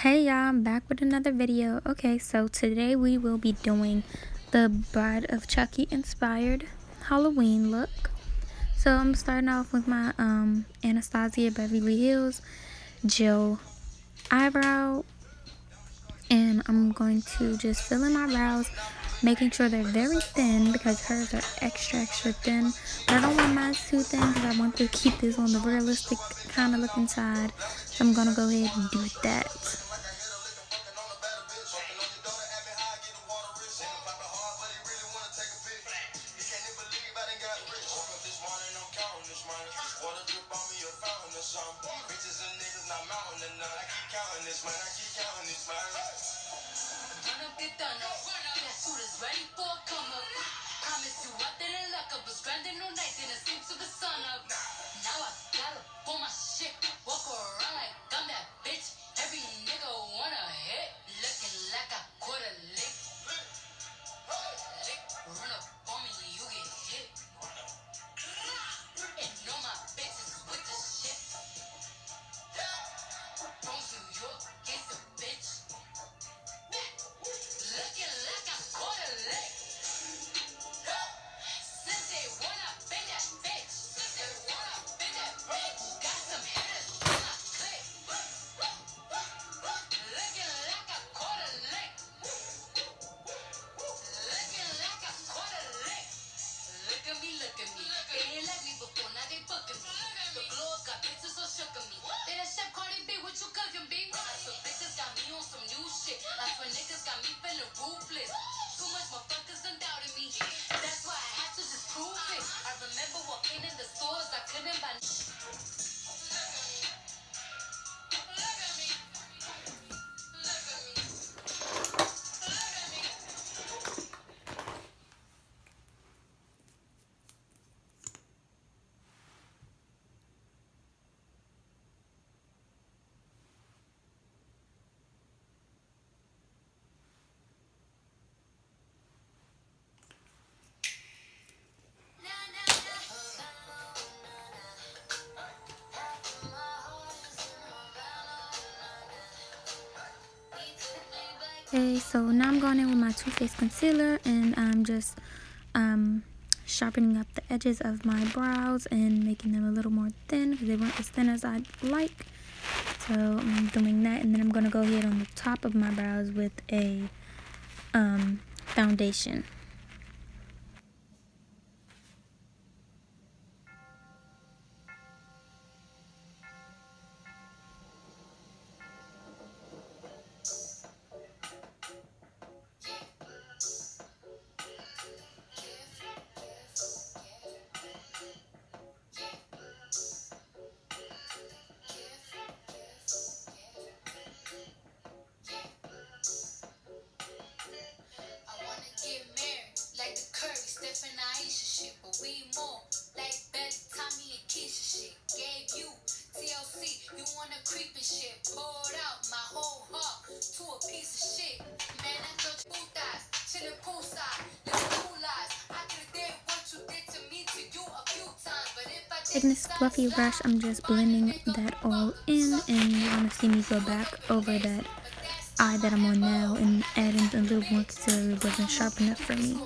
Hey y'all, I'm back with another video. Okay, so today we will be doing the Bride of Chucky inspired Halloween look. So I'm starting off with my Anastasia Beverly Hills gel eyebrow, and I'm going to just fill in my brows, making sure they're very thin because hers are extra thin. But I don't want mine too thin because I want to keep this on the realistic kind of looking side. So I'm gonna go ahead and do that. Okay, so now I'm going in with my Too Faced concealer, and I'm just sharpening up the edges of my brows and making them a little more thin because they weren't as thin as I'd like. So I'm doing that, and then I'm going to go ahead on the top of my brows with a foundation. Taking this fluffy brush, I'm just blending that all in, and you want to see me go back over that eye that I'm on now and adding a little more concealer. It wasn't sharp enough for me.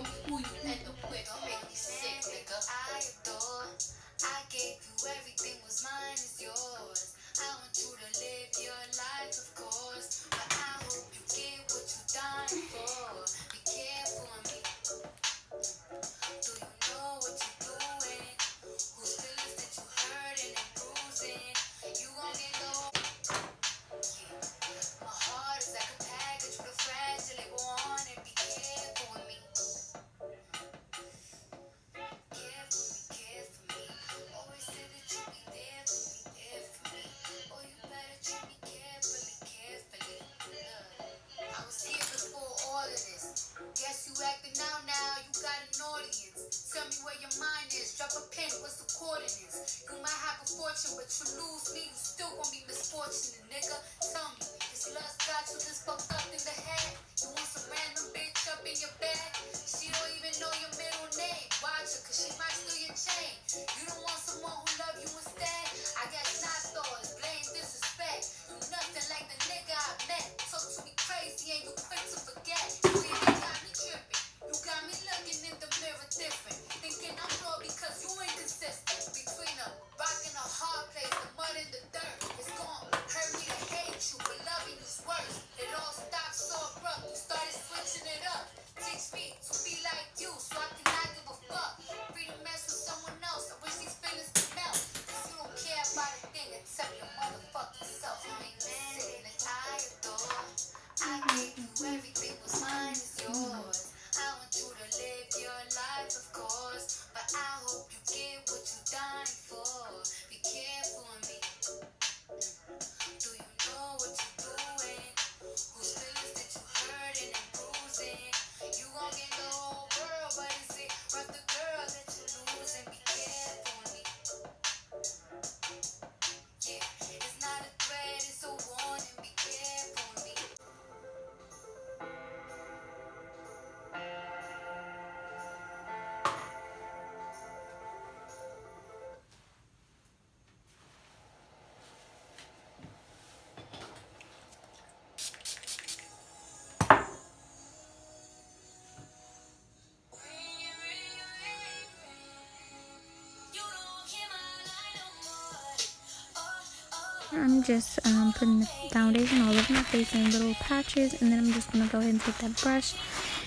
I'm just putting the foundation all over my face in little patches, and then I'm just gonna go ahead and take that brush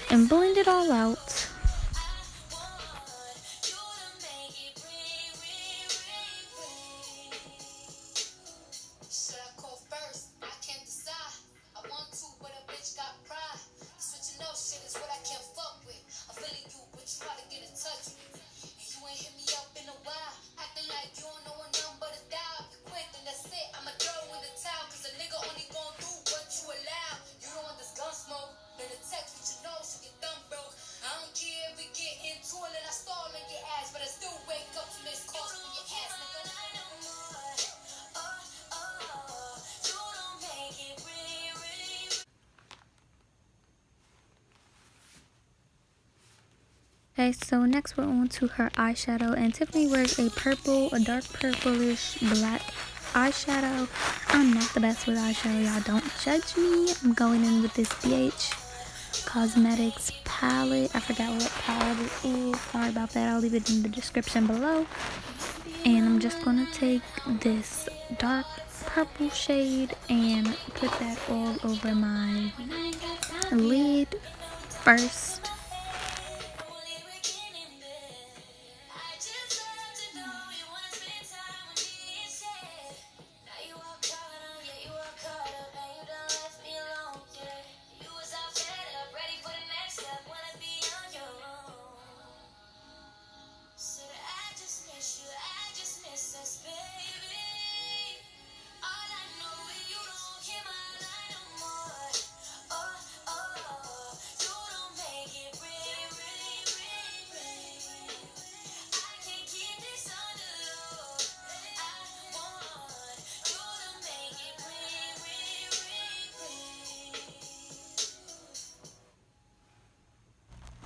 and blend it all out. Okay, so next we're on to her eyeshadow, and Tiffany wears a dark purplish black eyeshadow. I'm not the best with eyeshadow, y'all don't judge me. I'm going in with this BH Cosmetics palette. I forgot what palette it is. Sorry about that. I'll leave it in the description below. And I'm just gonna take this dark purple shade and put that all over my lid first.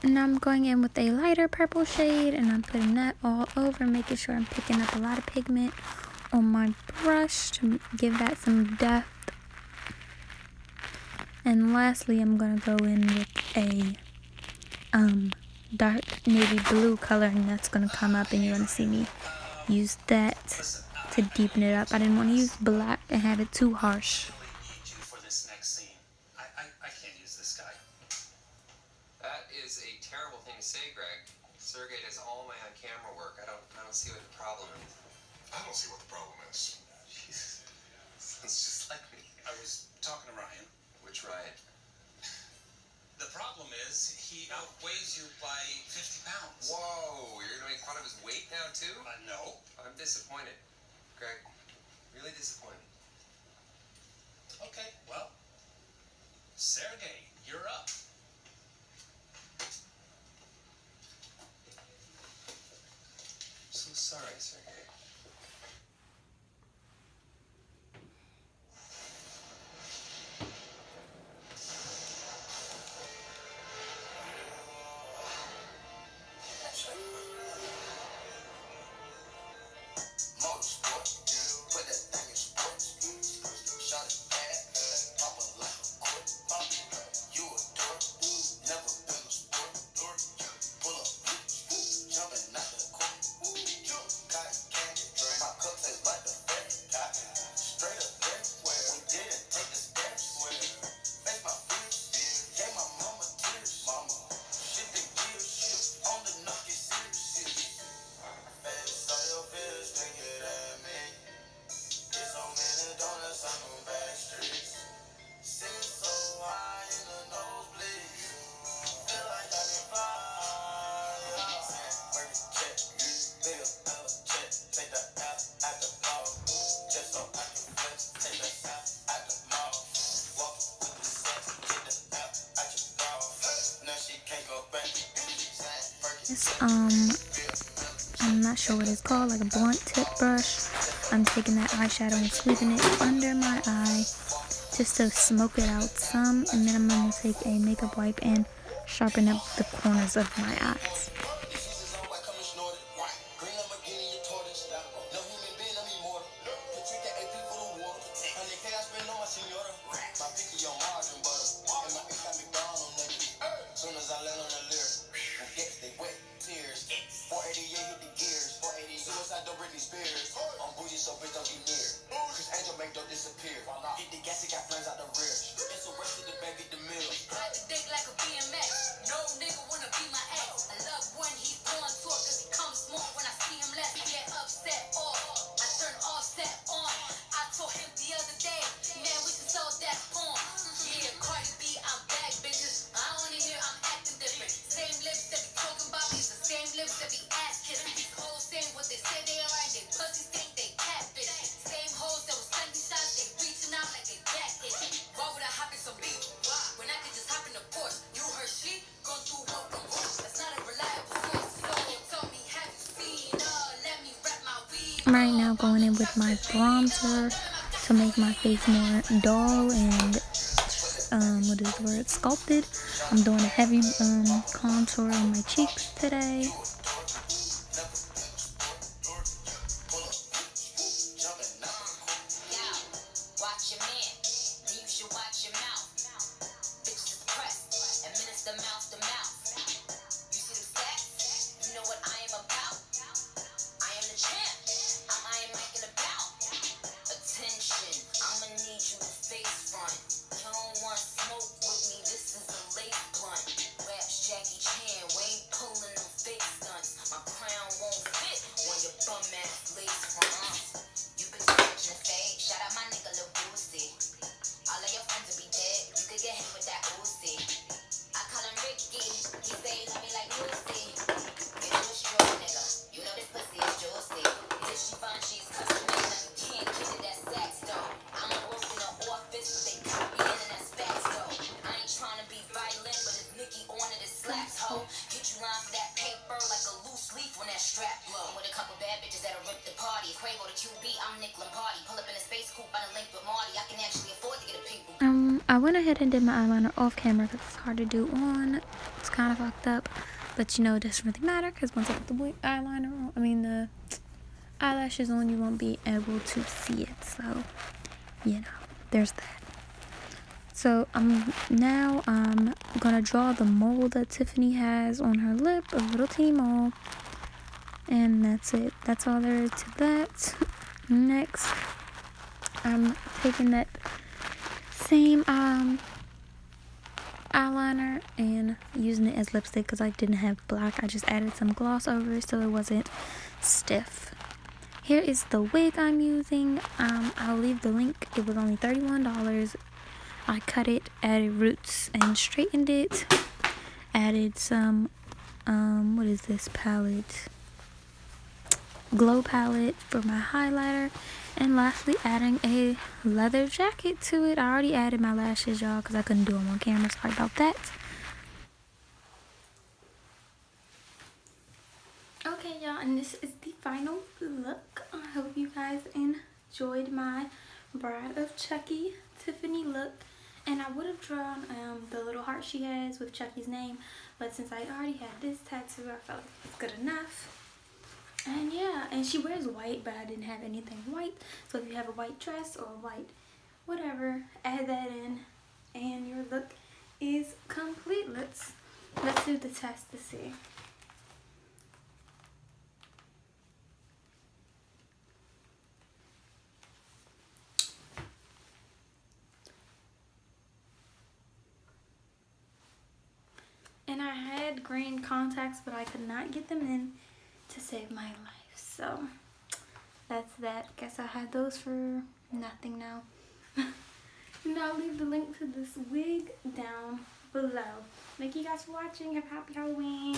Now I'm going in with a lighter purple shade, and I'm putting that all over, making sure I'm picking up a lot of pigment on my brush to give that some depth. And lastly, I'm going to go in with a dark navy blue color, and that's going to come up, and you're going to see me use that to deepen it up. I didn't want to use black and have it too harsh. Terrible thing to say, Greg. Sergey does all my on-camera work. I don't see what the problem is. I don't see what the problem is. Jesus. Sounds just like me. I was talking to Ryan. Which Ryan? The problem is he outweighs you by 50 pounds. Whoa, you're gonna make fun of his weight now too? No. I'm disappointed. Greg, really disappointed. Okay, well, Sergey, you're up. So sorry, Sergey. I'm not sure what it's called, like a blunt tip brush. I'm taking that eyeshadow and sweeping it under my eye just to smoke it out some, and then I'm going to take a makeup wipe and sharpen up the corners of my eyes. I'm right now going in with my bronzer to make my face more dull and what is the word, sculpted. I'm doing a heavy contour on my cheeks today. I went ahead and did my eyeliner off camera because it's hard to do on. It's kind of fucked up, but you know, it doesn't really matter because once I put the eyeliner on, the eyelashes on, you won't be able to see it. So, you know, there's that. So I'm gonna draw the mole that Tiffany has on her lip, a little teeny mole, and that's it. That's all there is to that. Next, I'm taking that same eyeliner and using it as lipstick because I didn't have black. I just added some gloss over it so it wasn't stiff. Here is the wig I'm using. I'll leave the link. It was only $31. I cut it, added roots, and straightened it. Added some what is this palette? Glow palette for my highlighter. And lastly, adding a leather jacket to it. I already added my lashes, y'all, because I couldn't do them on camera. Sorry about that. Okay, y'all, and this is the final look. I hope you guys enjoyed my Bride of Chucky Tiffany look. And I would have drawn the little heart she has with Chucky's name, but since I already had this tattoo, I felt like it's good enough. And yeah, and she wears white, but I didn't have anything white. So if you have a white dress or white whatever, add that in and your look is complete. Let's do the test to see. And I had green contacts, but I could not get them in to save my life. So that's that. Guess I had those for nothing now. And I'll leave the link to this wig down below. Thank you guys for watching. Have a happy Halloween.